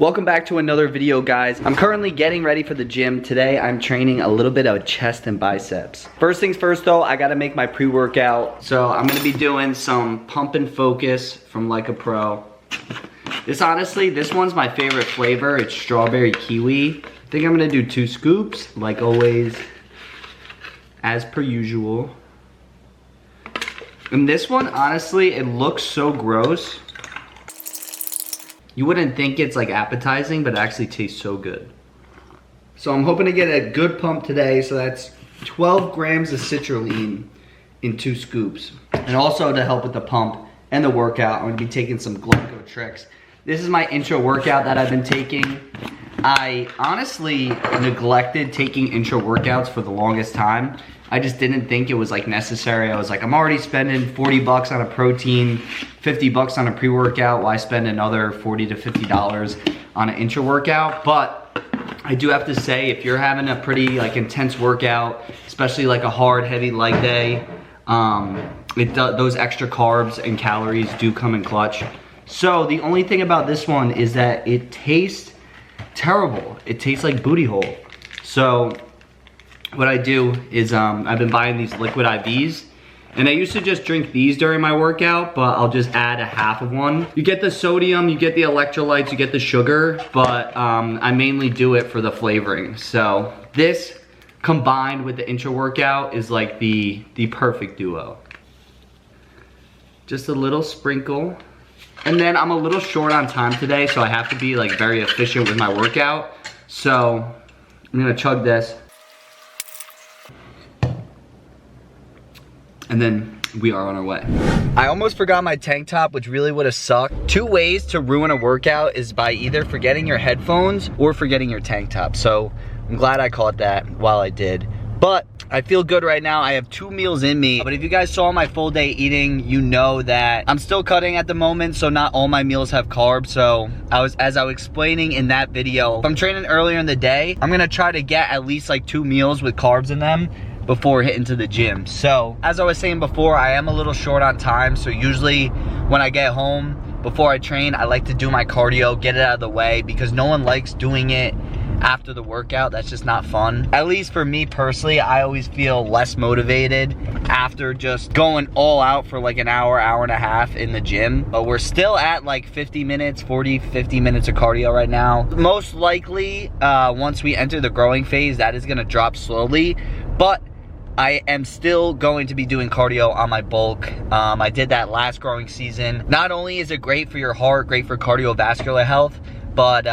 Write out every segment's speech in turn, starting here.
Welcome back to another video, guys. I'm currently getting ready for the gym. Today I'm training a little bit of chest and biceps. First things first though, I gotta make my pre-workout. So I'm gonna be doing some pump and focus from Like a Pro. This one's my favorite flavor. It's strawberry kiwi. I think I'm gonna do 2 scoops, like always, as per usual. And this one, honestly, it looks so gross. You wouldn't think it's like appetizing, but it actually tastes so good. So I'm hoping to get a good pump today. So that's 12 grams of citrulline in 2 scoops. And also to help with the pump and the workout, I'm gonna be taking some glycotrix. This is my intro workout that I've been taking. I honestly neglected taking intro workouts for the longest time. I just didn't think it was like necessary. I was like, I'm already spending 40 bucks on a protein, 50 bucks on a pre-workout. Why spend another 40 to $50 on an intro workout? But I do have to say, if you're having a pretty like intense workout, especially like a hard, heavy leg day, those extra carbs and calories do come in clutch. So the only thing about this one is that it tastes terrible. It tastes like booty hole. So what I do is I've been buying these liquid IVs, and I used to just drink these during my workout, but I'll just add a half of one. You get the sodium, you get the electrolytes, you get the sugar, but I mainly do it for the flavoring. So this combined with the intro workout is like the perfect duo. Just a little sprinkle. And then I'm a little short on time today, so I have to be like very efficient with my workout. So I'm gonna chug this. And then we are on our way. I almost forgot my tank top, which really would have sucked. 2 ways to ruin a workout is by either forgetting your headphones or forgetting your tank top. So I'm glad I caught that while I did. But I feel good right now. I have 2 meals in me. But if you guys saw my full day eating, you know that I'm still cutting at the moment, so not all my meals have carbs. So as I was explaining in that video, if I'm training earlier in the day, I'm gonna try to get at least like 2 meals with carbs in them before hitting to the gym. So as I was saying before, I am a little short on time. So usually when I get home, before I train, I like to do my cardio, get it out of the way, because no one likes doing it after the workout. That's just not fun. At least for me personally, I always feel less motivated after just going all out for like an hour, hour and a half in the gym. But we're still at like 50 minutes, 40, 50 minutes of cardio right now. Most likely, once we enter the growing phase, that is gonna drop slowly. But I am still going to be doing cardio on my bulk. I did that last growing season. Not only is it great for your heart, great for cardiovascular health, but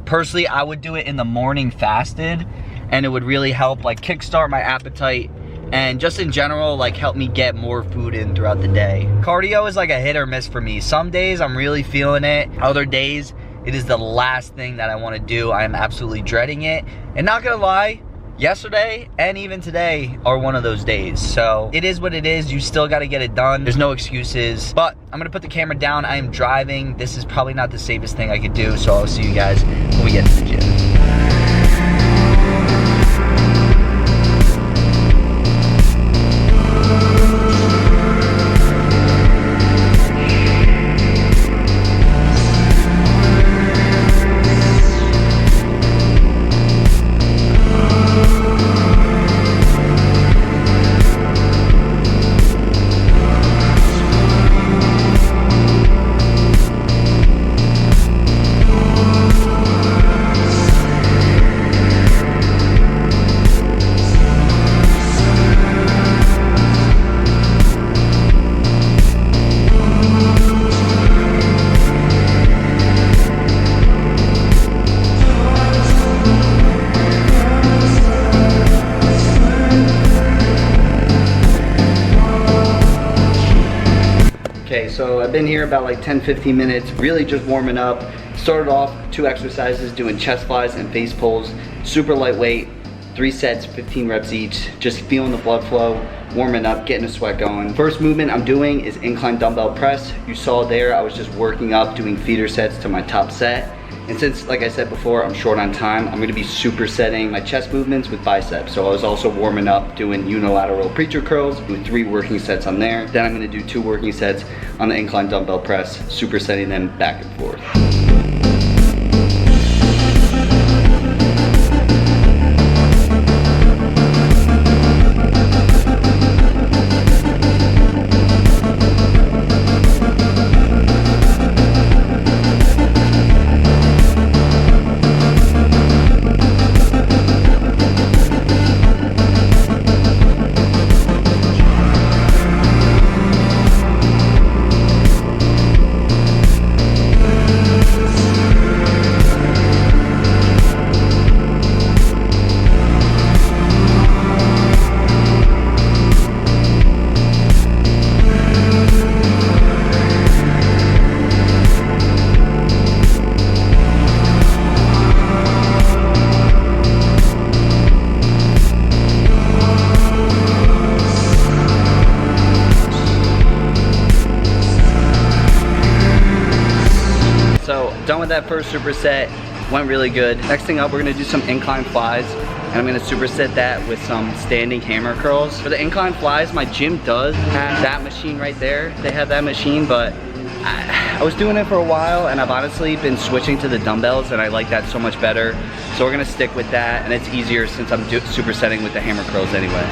personally, I would do it in the morning fasted, and it would really help like kickstart my appetite and just in general like help me get more food in throughout the day. Cardio is like a hit or miss for me. Some days I'm really feeling it. Other days it is the last thing that I want to do. I am absolutely dreading it. And not gonna lie, yesterday and even today are one of those days. So it is what it is. You still got to get it done. There's no excuses. But I'm gonna put the camera down. I am driving. This is probably not the safest thing I could do, so I'll see you guys when we get to the gym. Okay, so I've been here about like 10-15 minutes, really just warming up. Started off 2 exercises, doing chest flies and face pulls, super lightweight, 3 sets, 15 reps each, just feeling the blood flow, warming up, getting a sweat going. First movement I'm doing is incline dumbbell press. You saw there, I was just working up, doing feeder sets to my top set. And since, like I said before, I'm short on time, I'm gonna be supersetting my chest movements with biceps. So I was also warming up doing unilateral preacher curls, with 3 working sets on there. Then I'm gonna do 2 working sets on the incline dumbbell press, supersetting them back and forth. first superset, went really good. Next thing up, we're gonna do some incline flies, and I'm gonna superset that with some standing hammer curls. For the incline flies, my gym does have that machine right there. They have that machine, but I was doing it for a while, and I've honestly been switching to the dumbbells, and I like that so much better. So we're gonna stick with that, and it's easier since I'm supersetting with the hammer curls anyway.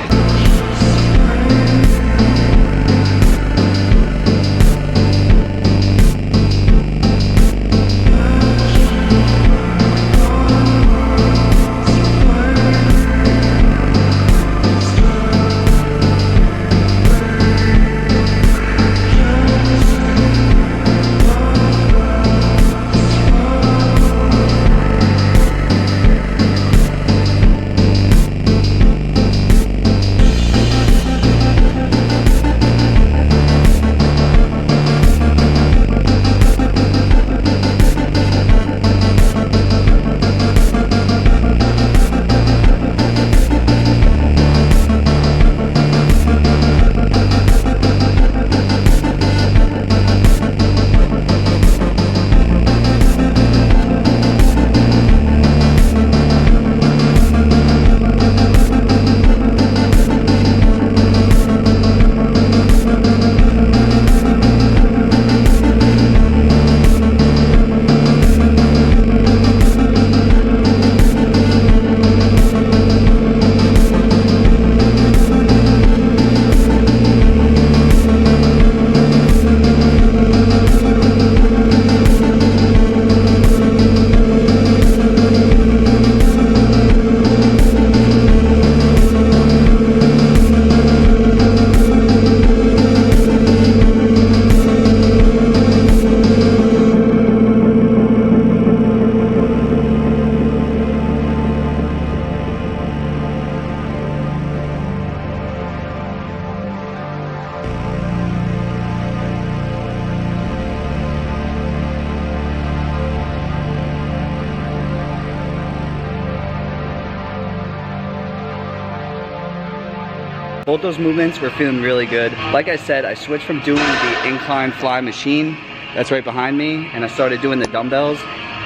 Both those movements were feeling really good. Like I said, I switched from doing the incline fly machine that's right behind me, and I started doing the dumbbells.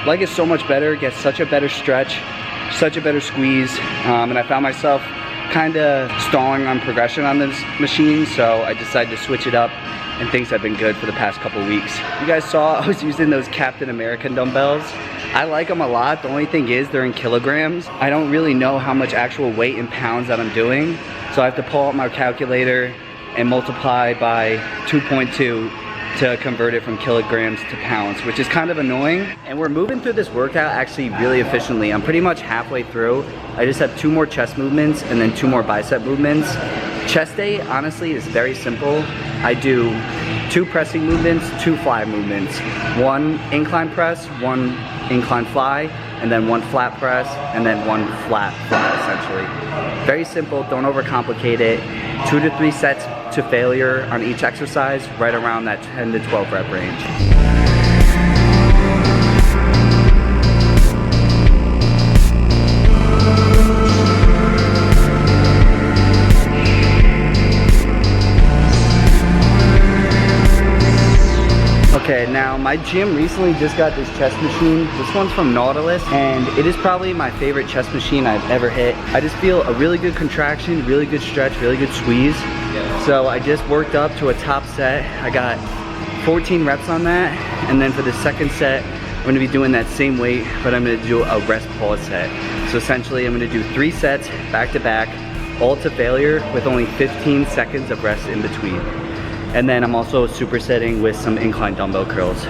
Like it's so much better, gets such a better stretch, such a better squeeze, and I found myself kind of stalling on progression on this machine, so I decided to switch it up, and things have been good for the past couple weeks. You guys saw I was using those Captain American dumbbells. I like them a lot. The only thing is they're in kilograms. I don't really know how much actual weight in pounds that I'm doing, so I have to pull out my calculator and multiply by 2.2 to convert it from kilograms to pounds, which is kind of annoying. And we're moving through this workout actually really efficiently. I'm pretty much halfway through. I just have 2 more chest movements and then 2 more bicep movements. Chest day, honestly, is very simple. I do 2 pressing movements, 2 fly movements. 1 incline press, 1 incline fly, and then 1 flat press, and then 1 flat fly, essentially. Very simple, don't overcomplicate it. 2 to 3 sets to failure on each exercise, right around that 10 to 12 rep range. Okay, now my gym recently just got this chest machine. This one's from Nautilus, and it is probably my favorite chest machine I've ever hit. I just feel a really good contraction, really good stretch, really good squeeze. So I just worked up to a top set. I got 14 reps on that, and then for the second set, I'm gonna be doing that same weight, but I'm gonna do a rest pause set. So essentially, I'm gonna do 3 sets back to back, all to failure with only 15 seconds of rest in between. And then I'm also supersetting with some incline dumbbell curls.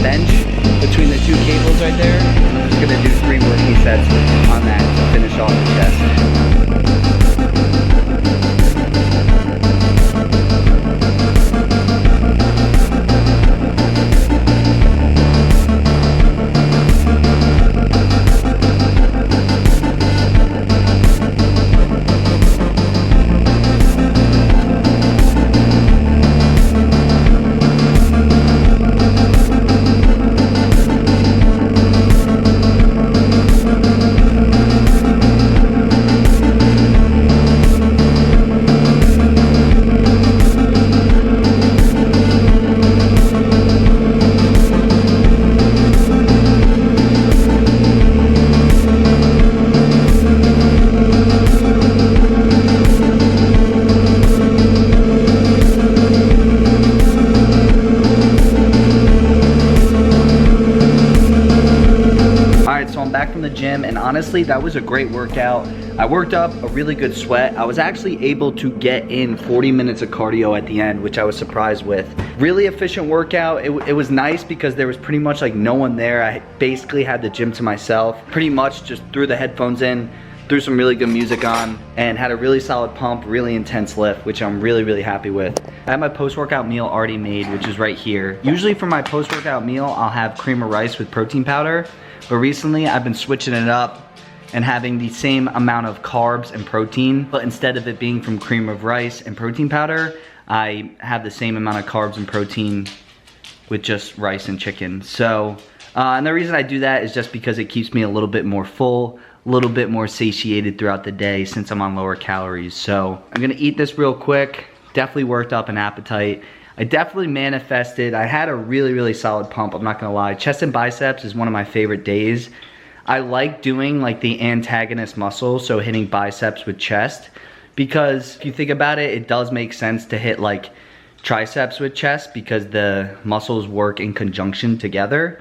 bench between the two cables right there. And I'm just gonna do 3 working sets on that to finish off the chest. From the gym, and honestly that was a great workout. I worked up a really good sweat. I was actually able to get in 40 minutes of cardio at the end, which I was surprised with. Really efficient workout. It was nice because there was pretty much like no one there. I basically had the gym to myself. Pretty much just threw the headphones in, threw some really good music on, and had a really solid pump, really intense lift, which I'm really happy with. I have my post-workout meal already made, which is right here. Usually for my post-workout meal, I'll have cream of rice with protein powder. But recently I've been switching it up and having the same amount of carbs and protein, but instead of it being from cream of rice and protein powder, I have the same amount of carbs and protein with just rice and chicken. So, and the reason I do that is just because it keeps me a little bit more full, a little bit more satiated throughout the day since I'm on lower calories. So I'm gonna eat this real quick. Definitely worked up an appetite. I definitely manifested. I had a really solid pump, I'm not gonna lie. Chest and biceps is one of my favorite days. I like doing like the antagonist muscle, so hitting biceps with chest, because if you think about it, it does make sense to hit like triceps with chest because the muscles work in conjunction together.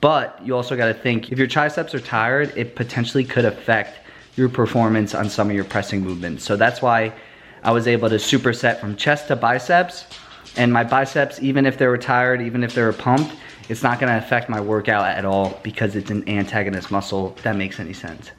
But you also gotta think, if your triceps are tired, it potentially could affect your performance on some of your pressing movements. So that's why I was able to superset from chest to biceps. And my biceps, even if they were tired, even if they were pumped, it's not gonna affect my workout at all because it's an antagonist muscle, if that makes any sense.